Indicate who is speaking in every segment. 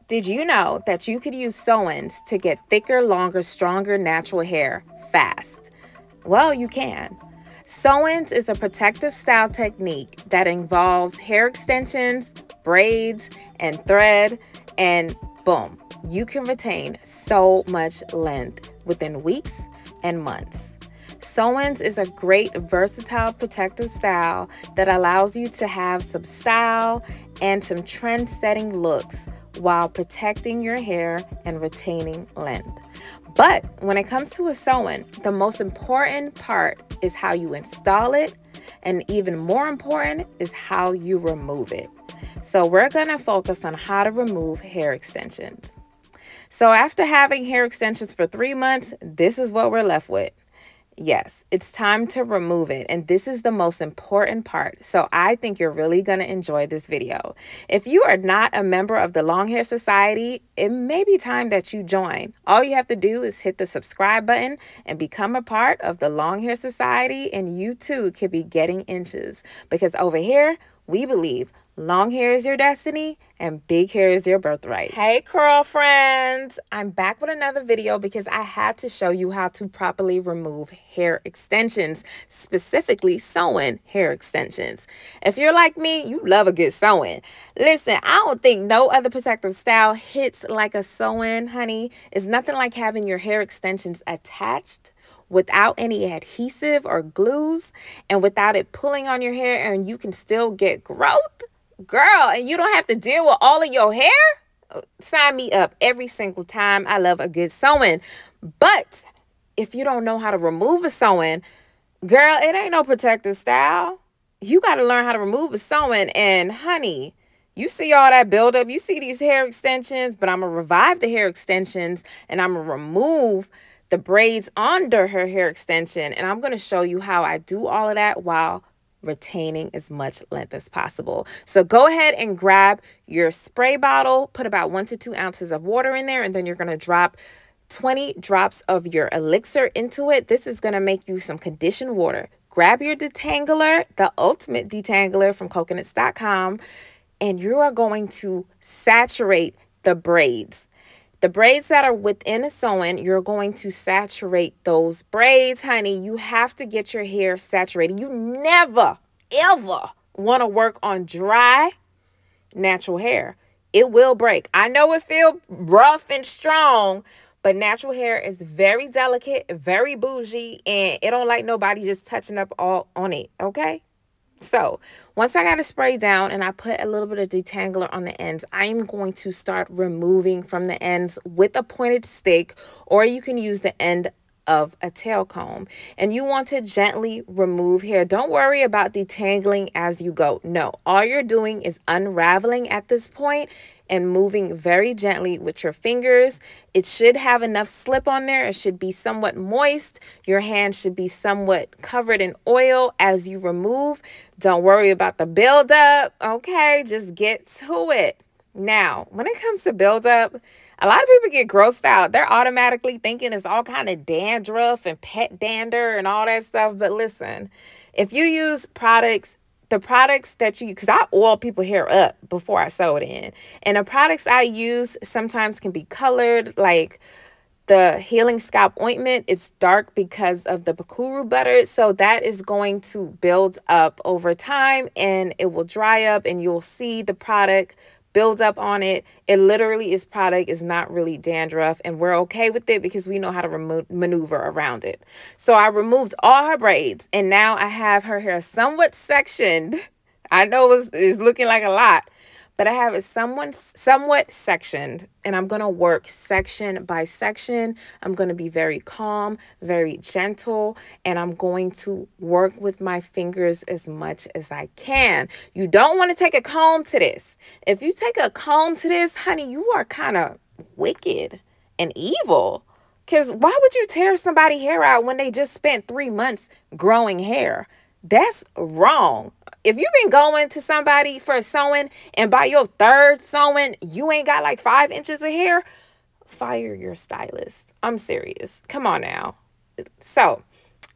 Speaker 1: Did you know that you could use sew-ins to get thicker, longer, stronger natural hair fast? Well, you can. Sew-ins is a protective style technique that involves hair extensions, braids, and thread, and boom, you can retain so much length within weeks and months. Sew-ins is a great versatile protective style that allows you to have some style and some trend-setting looks while protecting your hair and retaining length. But when it comes to a sew-in, the most important part is how you install it, and even more important is how you remove it. So we're going to focus on how to remove hair extensions. So after having hair extensions for 3 months, this is what we're left with. Yes, it's time to remove it, and this is the most important part, so I think you're really going to enjoy this video. If you are not a member of the Long Hair Society, it may be time that you join. All you have to do is hit the subscribe button and become a part of the Long Hair Society, and you too could be getting inches, because over here, we believe long hair is your destiny and big hair is your birthright. Hey, curl friends! I'm back with another video because I had to show you how to properly remove hair extensions, specifically sew-in hair extensions. If you're like me, you love a good sew-in. Listen, I don't think no other protective style hits like a sew-in, honey. It's nothing like having your hair extensions attached without any adhesive or glues and without it pulling on your hair, and you can still get growth, girl, and you don't have to deal with all of your hair. Sign me up every single time. I love a good sew-in. But if you don't know how to remove a sew-in, girl, it ain't no protective style. You got to learn how to remove a sew-in. And honey, you see all that buildup, you see these hair extensions, but I'm gonna revive the hair extensions and I'm gonna remove the braids under her hair extension, and I'm going to show you how I do all of that while retaining as much length as possible. So go ahead and grab your spray bottle, put about 1 to 2 ounces of water in there, and then you're going to drop 20 drops of your elixir into it. This is going to make you some conditioned water. Grab your detangler, the ultimate detangler from Cocaknotz.com, and you are going to saturate the braids. The braids that are within a sew-in, you're going to saturate those braids, honey. You have to get your hair saturated. You never, ever want to work on dry, natural hair. It will break. I know it feels rough and strong, but natural hair is very delicate, very bougie, and it don't like nobody just touching up all on it, okay? So once I got it sprayed down and I put a little bit of detangler on the ends, I'm going to start removing from the ends with a pointed stick, or you can use the end of a tail comb, and you want to gently remove hair. Don't worry about detangling as you go. No, all you're doing is unraveling at this point and moving very gently with your fingers. It should have enough slip on there. It should be somewhat moist. Your hand should be somewhat covered in oil as you remove. Don't worry about the buildup, okay? Just get to it. Now, when it comes to buildup, a lot of people get grossed out. They're automatically thinking it's all kind of dandruff and pet dander and all that stuff. But listen, if you use products, the products that you, because I oil people hair up before I sew it in. And the products I use sometimes can be colored, like the Healing Scalp Ointment. It's dark because of the bakuru butter. So that is going to build up over time and it will dry up and you'll see the product build up on it. It literally is product, is not really dandruff, and we're okay with it because we know how to maneuver around it. So I removed all her braids and now I have her hair somewhat sectioned. I know it's looking like a lot, but I have it somewhat sectioned, and I'm going to work section by section. I'm going to be very calm, very gentle, and I'm going to work with my fingers as much as I can. You don't want to take a comb to this. If you take a comb to this, honey, you are kind of wicked and evil. Because why would you tear somebody's hair out when they just spent 3 months growing hair? That's wrong. If you've been going to somebody for a sewing and by your 3rd sewing, you ain't got like 5 inches of hair, fire your stylist. I'm serious. Come on now. So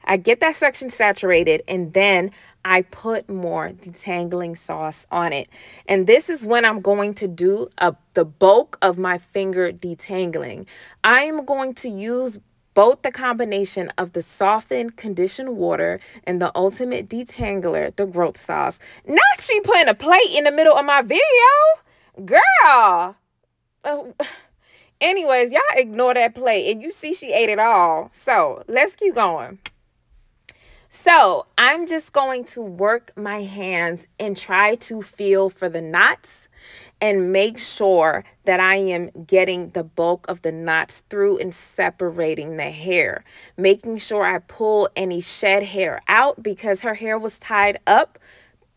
Speaker 1: I get that section saturated, and then I put more detangling sauce on it. And this is when I'm going to do the bulk of my finger detangling. I am going to use both the combination of the softened conditioned water and the ultimate detangler, the growth sauce. Not she putting a plate in the middle of my video. Girl. Anyways, y'all ignore that plate, and you see she ate it all. So let's keep going. So I'm just going to work my hands and try to feel for the knots and make sure that I am getting the bulk of the knots through and separating the hair, making sure I pull any shed hair out because her hair was tied up,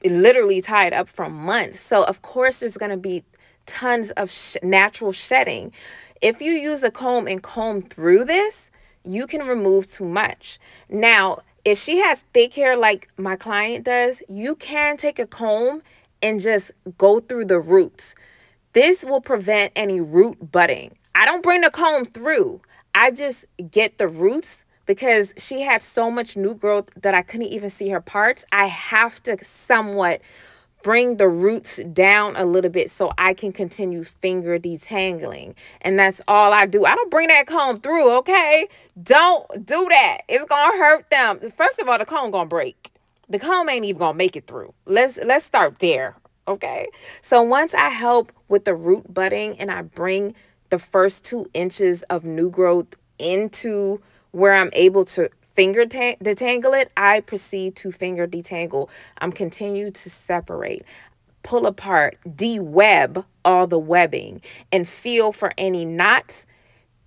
Speaker 1: literally tied up for months. So of course there's going to be tons of natural shedding. If you use a comb and comb through this, you can remove too much. Now, if she has thick hair like my client does, you can take a comb and just go through the roots. This will prevent any root budding. I don't bring the comb through. I just get the roots because she had so much new growth that I couldn't even see her parts. I have to somewhat bring the roots down a little bit so I can continue finger detangling. And that's all I do. I don't bring that comb through, okay? Don't do that. It's gonna hurt them. First of all, the comb gonna break. The comb ain't even gonna make it through. Let's start there, okay? So once I help with the root budding and I bring the first 2 inches of new growth into where I'm able to finger detangle it, I proceed to finger detangle. I'm continue to separate, pull apart, de-web all the webbing, and feel for any knots.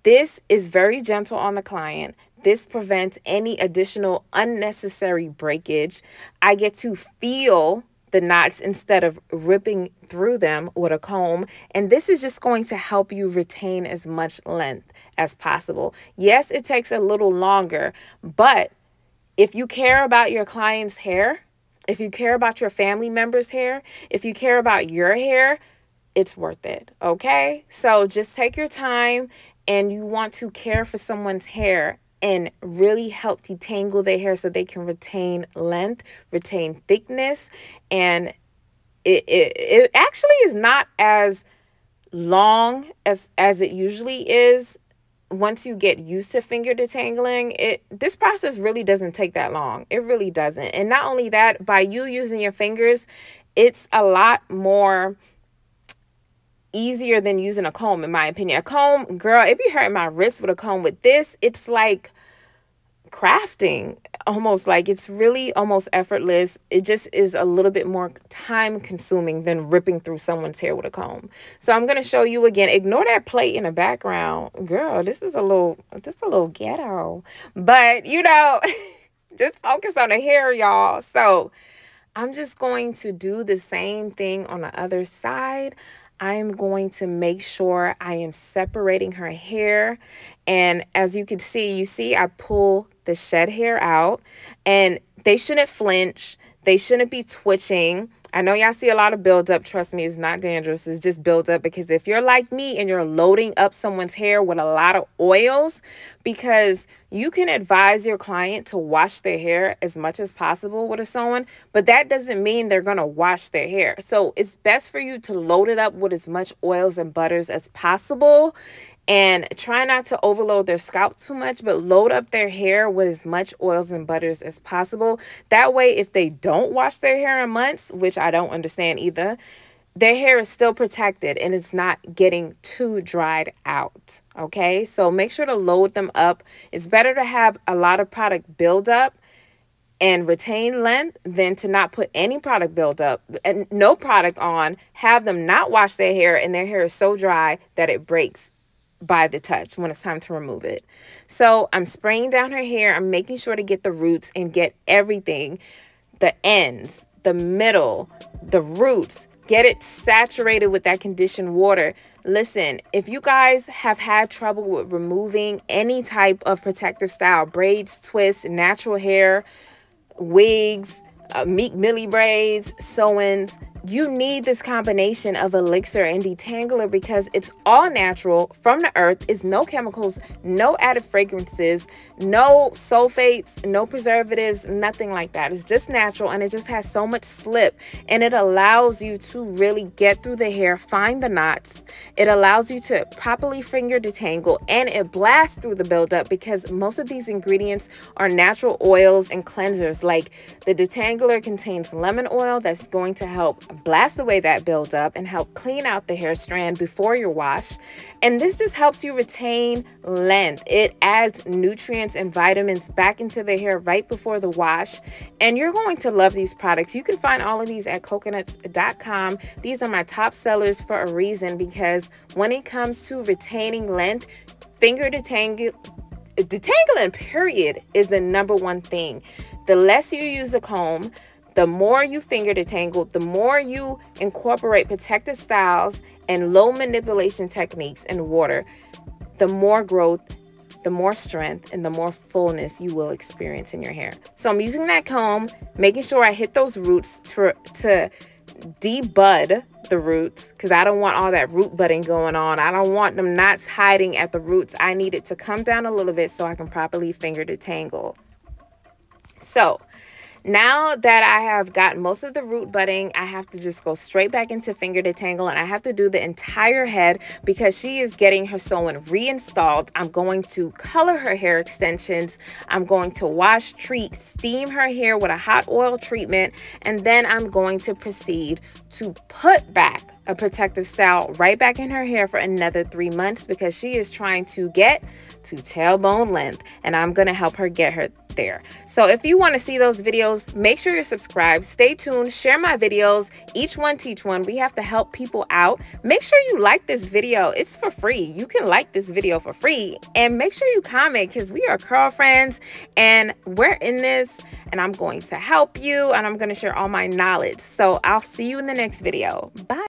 Speaker 1: This is very gentle on the client. This prevents any additional unnecessary breakage. I get to feel the knots instead of ripping through them with a comb. And this is just going to help you retain as much length as possible. Yes, it takes a little longer, but if you care about your client's hair, if you care about your family member's hair, if you care about your hair, it's worth it, okay? So just take your time, and you want to care for someone's hair and really help detangle their hair so they can retain length, retain thickness. And it actually is not as long as it usually is. Once you get used to finger detangling, this process really doesn't take that long. It really doesn't. And not only that, by you using your fingers, it's a lot more easier than using a comb, in my opinion. A comb, girl, it be hurting my wrist with a comb. With this, it's like crafting, almost. Like, it's really almost effortless. It just is a little bit more time consuming than ripping through someone's hair with a comb. So I'm going to show you again. Ignore that plate in the background. Girl, this is a little ghetto, but you know, just focus on the hair, y'all. So I'm just going to do the same thing on the other side. I am going to make sure I am separating her hair. And as you can see, I pull the shed hair out, and they shouldn't flinch. They shouldn't be twitching. I know y'all see a lot of buildup. Trust me, it's not dangerous. It's just buildup, because if you're like me and you're loading up someone's hair with a lot of oils, because you can advise your client to wash their hair as much as possible with a sew-in, but that doesn't mean they're going to wash their hair. So it's best for you to load it up with as much oils and butters as possible, and try not to overload their scalp too much, but load up their hair with as much oils and butters as possible. That way, if they don't wash their hair in months, which I don't understand either, their hair is still protected and it's not getting too dried out. Okay, so make sure to load them up. It's better to have a lot of product build up and retain length than to not put any product build up and no product on, have them not wash their hair, and their hair is so dry that it breaks by the touch when it's time to remove it. So I'm spraying down her hair. I'm making sure to get the roots and get everything, the ends, the middle, the roots, get it saturated with that conditioned water. Listen, if you guys have had trouble with removing any type of protective style, braids, twists, natural hair, wigs, Meek Millie braids, sew-ins, You need this combination of elixir and detangler because it's all natural from the earth. It's no chemicals, no added fragrances, no sulfates, no preservatives, nothing like that. It's just natural, and it just has so much slip, and it allows you to really get through the hair, find the knots. It allows you to properly finger detangle, and it blasts through the buildup because most of these ingredients are natural oils and cleansers. Like the detangler contains lemon oil that's going to help blast away that buildup and help clean out the hair strand before your wash. And this just helps you retain length. It adds nutrients and vitamins back into the hair right before the wash. And you're going to love these products. You can find all of these at cocaknotz.com. These are my top sellers for a reason, because when it comes to retaining length, finger detangling period is the #1 thing. The less you use a comb, the more you finger detangle, the more you incorporate protective styles and low manipulation techniques in water, the more growth, the more strength, and the more fullness you will experience in your hair. So I'm using that comb, making sure I hit those roots to debud the roots, because I don't want all that root budding going on. I don't want them knots hiding at the roots. I need it to come down a little bit so I can properly finger detangle. So now that I have got most of the root budding, I have to just go straight back into finger detangle, and I have to do the entire head because she is getting her sew-in reinstalled. I'm going to color her hair extensions. I'm going to wash, treat, steam her hair with a hot oil treatment, and then I'm going to proceed to put back a protective style right back in her hair for another 3 months because she is trying to get to tailbone length, and I'm going to help her get her there. So if you want to see those videos, make sure you're subscribed. Stay tuned. Share my videos. Each one teach one. We have to help people out. Make sure you like this video. It's for free. You can like this video for free, and make sure you comment, because we are curl friends and we're in this, and I'm going to help you, and I'm going to share all my knowledge. So I'll see you in the next video. Bye.